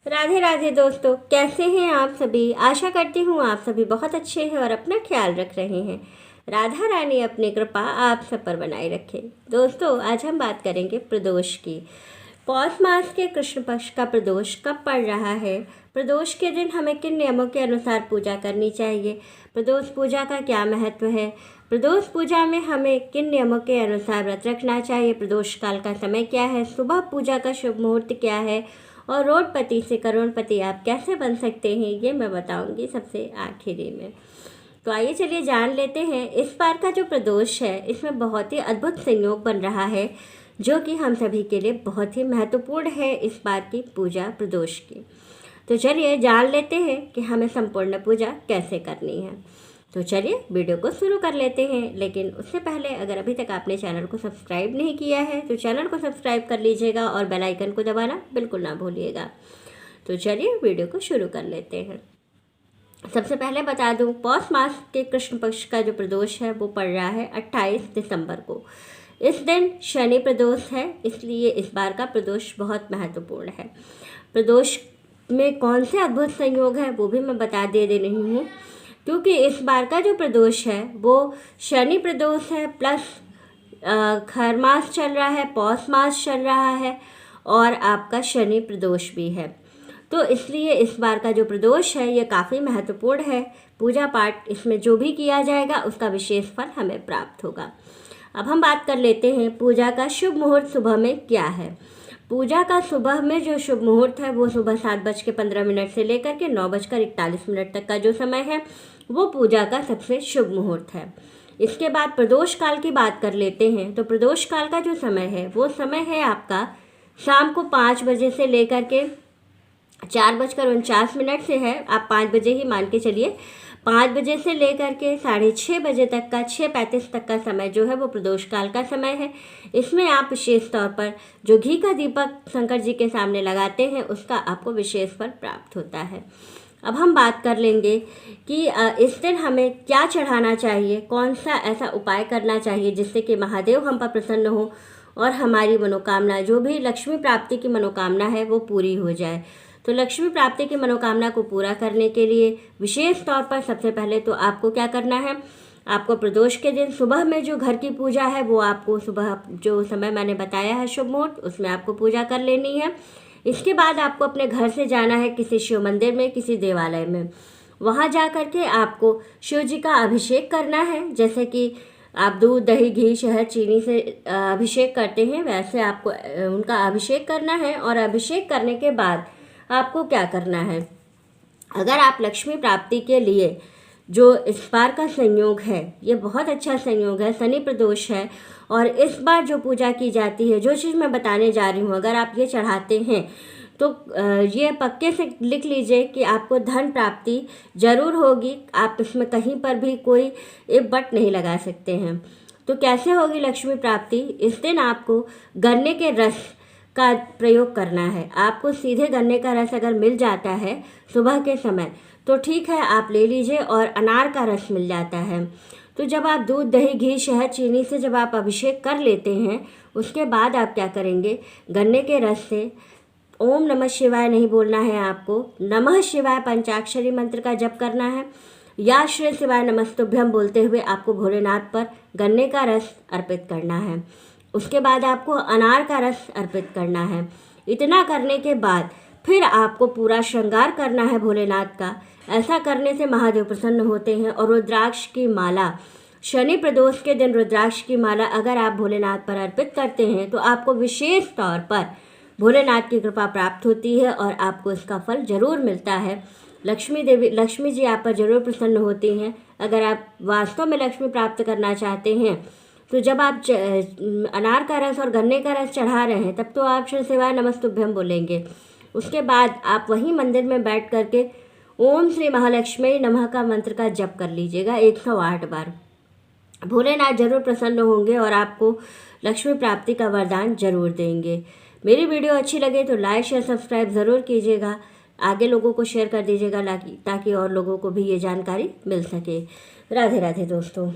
राधे राधे दोस्तों, कैसे हैं आप सभी। आशा करती हूँ आप सभी बहुत अच्छे हैं और अपना ख्याल रख रहे हैं। राधा रानी अपनी कृपा आप सब पर बनाए रखे। दोस्तों, आज हम बात करेंगे प्रदोष की। पौष मास के कृष्ण पक्ष का प्रदोष कब पड़ रहा है, प्रदोष के दिन हमें किन नियमों के अनुसार पूजा करनी चाहिए, प्रदोष पूजा का क्या महत्व है, प्रदोष पूजा में हमें किन नियमों के अनुसार व्रत रखना चाहिए, प्रदोष काल का समय क्या है, सुबह पूजा का शुभ मुहूर्त क्या है और रोडपति से करोड़पति आप कैसे बन सकते हैं, ये मैं बताऊंगी सबसे आखिरी में। तो आइए चलिए जान लेते हैं। इस बार का जो प्रदोष है इसमें बहुत ही अद्भुत संयोग बन रहा है जो कि हम सभी के लिए बहुत ही महत्वपूर्ण है इस बार की पूजा प्रदोष की। तो चलिए जान लेते हैं कि हमें संपूर्ण पूजा कैसे करनी है। तो चलिए वीडियो को शुरू कर लेते हैं, लेकिन उससे पहले अगर अभी तक आपने चैनल को सब्सक्राइब नहीं किया है तो चैनल को सब्सक्राइब कर लीजिएगा और बेल आइकन को दबाना बिल्कुल ना भूलिएगा। तो चलिए वीडियो को शुरू कर लेते हैं। सबसे पहले बता दूं, पौष मास के कृष्ण पक्ष का जो प्रदोष है वो पड़ रहा है 28 दिसंबर को। इस दिन शनि प्रदोष है, इसलिए इस बार का प्रदोष बहुत महत्वपूर्ण है। प्रदोष में कौन से अद्भुत संयोग है वो भी मैं बता दे रही हूँ, क्योंकि इस बार का जो प्रदोष है वो शनि प्रदोष है, प्लस खर मास चल रहा है, पौष मास चल रहा है और आपका शनि प्रदोष भी है। तो इसलिए इस बार का जो प्रदोष है ये काफ़ी महत्वपूर्ण है। पूजा पाठ इसमें जो भी किया जाएगा उसका विशेष फल हमें प्राप्त होगा। अब हम बात कर लेते हैं पूजा का शुभ मुहूर्त सुबह में क्या है। पूजा का सुबह में जो शुभ मुहूर्त है वो सुबह 7:15 से लेकर के 9:41 तक का जो समय है वो पूजा का सबसे शुभ मुहूर्त है। इसके बाद प्रदोष काल की बात कर लेते हैं। तो प्रदोष काल का जो समय है वो समय है आपका शाम को 5 बजे से लेकर के 4:49 से है। आप 5 बजे ही मान के चलिए। 5 बजे से लेकर के 6:30 बजे तक का 6:35 तक का समय जो है वो प्रदोष काल का समय है। इसमें आप विशेष तौर पर जो घी का दीपक शंकर जी के सामने लगाते हैं उसका आपको विशेष फल प्राप्त होता है। अब हम बात कर लेंगे कि इस दिन हमें क्या चढ़ाना चाहिए, कौन सा ऐसा उपाय करना चाहिए जिससे कि महादेव हम पर प्रसन्न हो और हमारी मनोकामना, जो भी लक्ष्मी प्राप्ति की मनोकामना है वो पूरी हो जाए। तो लक्ष्मी प्राप्ति की मनोकामना को पूरा करने के लिए विशेष तौर पर सबसे पहले तो आपको क्या करना है, आपको प्रदोष के दिन सुबह में जो घर की पूजा है वो आपको सुबह जो समय मैंने बताया है शुभ मुहूर्त, उसमें आपको पूजा कर लेनी है। इसके बाद आपको अपने घर से जाना है किसी शिव मंदिर में, किसी देवालय में। वहाँ जा कर के आपको शिव जी का अभिषेक करना है। जैसे कि आप दूध, दही, घी, शहद, चीनी से अभिषेक करते हैं वैसे आपको उनका अभिषेक करना है। और अभिषेक करने के बाद आपको क्या करना है, अगर आप लक्ष्मी प्राप्ति के लिए जो इस बार का संयोग है ये बहुत अच्छा संयोग है, शनि प्रदोष है और इस बार जो पूजा की जाती है, जो चीज़ मैं बताने जा रही हूँ, अगर आप ये चढ़ाते हैं तो ये पक्के से लिख लीजिए कि आपको धन प्राप्ति जरूर होगी। आप इसमें कहीं पर भी कोई इफ बट नहीं लगा सकते हैं। तो कैसे होगी लक्ष्मी प्राप्ति, इस दिन आपको गन्ने के रस का प्रयोग करना है। आपको सीधे गन्ने का रस अगर मिल जाता है सुबह के समय तो ठीक है, आप ले लीजिए। और अनार का रस मिल जाता है तो जब आप दूध, दही, घी, शहद, चीनी से जब आप अभिषेक कर लेते हैं उसके बाद आप क्या करेंगे, गन्ने के रस से ओम नमः शिवाय नहीं बोलना है, आपको नमः शिवाय पंचाक्षरी मंत्र का जप करना है या श्री शिवाय नमस्तुभ्यम बोलते हुए आपको भोलेनाथ पर गन्ने का रस अर्पित करना है। उसके बाद आपको अनार का रस अर्पित करना है। इतना करने के बाद फिर आपको पूरा श्रृंगार करना है भोलेनाथ का। ऐसा करने से महादेव प्रसन्न होते हैं। और रुद्राक्ष की माला, शनि प्रदोष के दिन रुद्राक्ष की माला अगर आप भोलेनाथ पर अर्पित करते हैं तो आपको विशेष तौर पर भोलेनाथ की कृपा प्राप्त होती है और आपको इसका फल जरूर मिलता है। लक्ष्मी जी आप पर जरूर प्रसन्न होती हैं। अगर आप वास्तव में लक्ष्मी प्राप्त करना चाहते हैं तो जब आप अनार का रस और गन्ने का रस चढ़ा रहे हैं तब तो आप श्री शिवाय नमस्तुभ्यम बोलेंगे। उसके बाद आप वहीं मंदिर में बैठ करके ओम श्री महालक्ष्मी नमः का मंत्र का जप कर लीजिएगा 108 बार। भोलेनाथ जरूर प्रसन्न होंगे और आपको लक्ष्मी प्राप्ति का वरदान जरूर देंगे। मेरी वीडियो अच्छी लगे तो लाइक, शेयर, सब्सक्राइब ज़रूर कीजिएगा। आगे लोगों को शेयर कर दीजिएगा ताकि और लोगों को भी ये जानकारी मिल सके। राधे राधे दोस्तों।